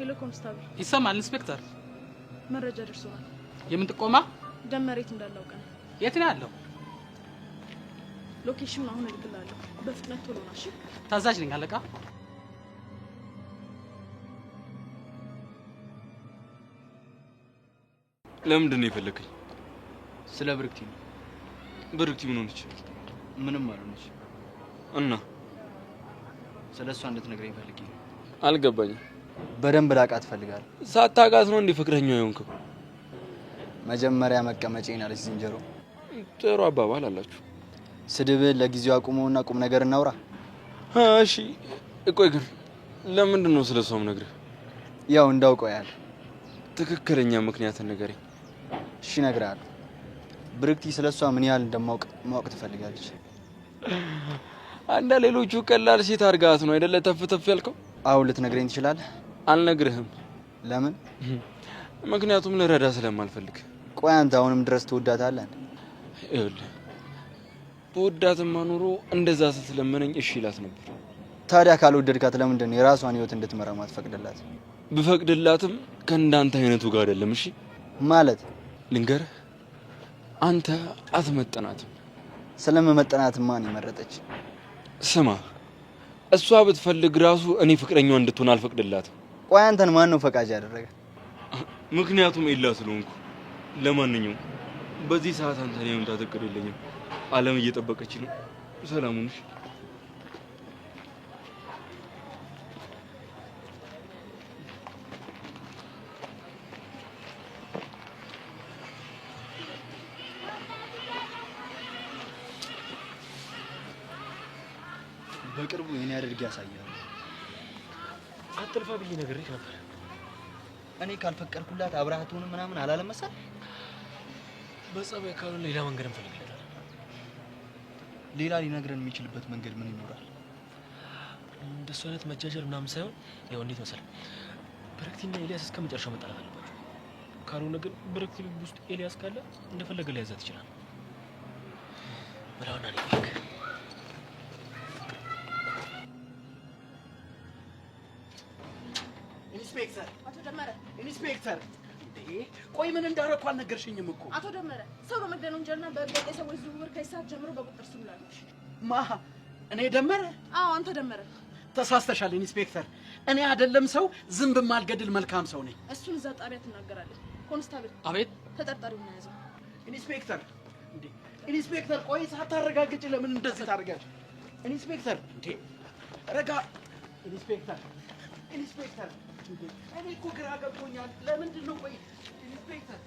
ሄሎ ኮንስታብል ይሰማል ኢንስፔክተር መረጃ ደርሷል የምን ጥቆማ ደመሬት እንዳላውቀን የት ነው ያለው ሎኬሽን አሁን እልክላለሁ በፍጥነት ቶሎ ናሽ ታዛዥ ነኝ አለቃ ለምንድን ነው የፈለከኝ ስለ ብርክቲ ምን ሆነች ምንም አልሆነች እና ስለሷ እንድትነግረኝ ፈልጌ አልገባኝም በደንብ ላቃት ፈልጋለሁ ሳታውቃት ነው እንዴ ፍቅረኛው የሆንከው መጀመሪያ መቀመጬን አለች ዝንጀሮ ጥሩ አባባል አላችሁ ስድብን ለጊዜው አቁመውና ቁም ነገር እናውራ እሺ እቆይ ግን ለምንድን ነው ስለሷም ነግረህ ያው እንዳውቀው ያለ ትክክለኛ ምክንያት ንገረኝ እሺ እነግርሃለሁ ብርክቲ ስለሷ ምን ያህል እንደማወቅ ትፈልጋለች አንዳ ሌሎቹ ቀላል ሴት አርጋት ነው አይደለ ተፍተፍ ያልከው አው ልትነግረኝ ትችላለህ አልነግርህም ለምን ምክንያቱም ልረዳ ስለማልፈልግ ቆይ አንተ አሁንም ድረስ ትወዳታለህ ይኸውልህ በወዳትማ ኑሮ እንደዛ ስትለመነኝ እሺ ይላት ነበር ታዲያ ካልወደድካት ለምንድን ነው የራሷን ህይወት እንድትመራ ማትፈቅድላት ብፈቅድላትም ከእንዳንተ አይነቱ ጋር አይደለም እሺ ማለት ልንገርህ አንተ አትመጠናትም ስለመመጠናት ማን ይመረጠች ስማ እሷ ብትፈልግ ራሱ እኔ ፍቅረኛዋ እንድትሆን አልፈቅድላትም ቆይ አንተን ማን ነው ፈቃጅ ያደረገ ምክንያቱም ኤላ ስለሆንኩ ለማንኛውም በዚህ ሰዓት አንተ ላይ ምን ታተቀደልኝም ዓለም እየጠበቀች ነው ሰላሙን እሺ በቅርቡ የኔ አድርጌ ያሳያል አጥልፋ ብዬ ነገርሽ ነበር እኔ ካልፈቀድኩላት አብራሃቱን ምናምን አላለም መሰል በጸባይ ካሉን ሌላ መንገድ እንፈልጋለን ሌላ ሊነግረን የሚችልበት መንገድ ምን ይኖራል እንደሱ አይነት መጃጀር ምናምን ሳይሆን ያው እንዴት መሰለ ብርክቲና ኤልያስ እስከመጨረሻው መጣላት አለባቸው ካልሆነ ግን ብርክቲ ልብ ውስጥ ኤልያስ ካለ እንደፈለገ ሊያዛት ይችላል ብላውና ልክ ኢንስፔክተር አቶ ደመረ ኢንስፔክተር ቆይ ምን እንዳረኩ አልነገርሽኝም እኮ አቶ ደመረ ሰው በመግደል ወንጀልና በህገወጥ የሰዎች ዝውውር ከይሳት ጀምሮ በቁጥጥር ስር ውሏል ማ እኔ ደመረ አዎ አንተ ደመረ ተሳስተሻል ኢንስፔክተር እኔ አይደለም ሰው ዝም በማልገድል መልካም ሰው ነኝ እሱን እዛ ጣቢያ ትናገራለህ ኮንስታብል አቤት ተጠርጣሪውን ያዘው ኢንስፔክተር እንዴ ኢንስፔክተር ቆይ ሳታረጋግጪ ለምን እንደዚህ ታደርጋለሽ ኢንስፔክተር እንዴ ረጋ ኢንስፔክተር እኔ እኮ ግራ ገብቶኛል ለምንድን ነው ቆይ ኢንስፔክተር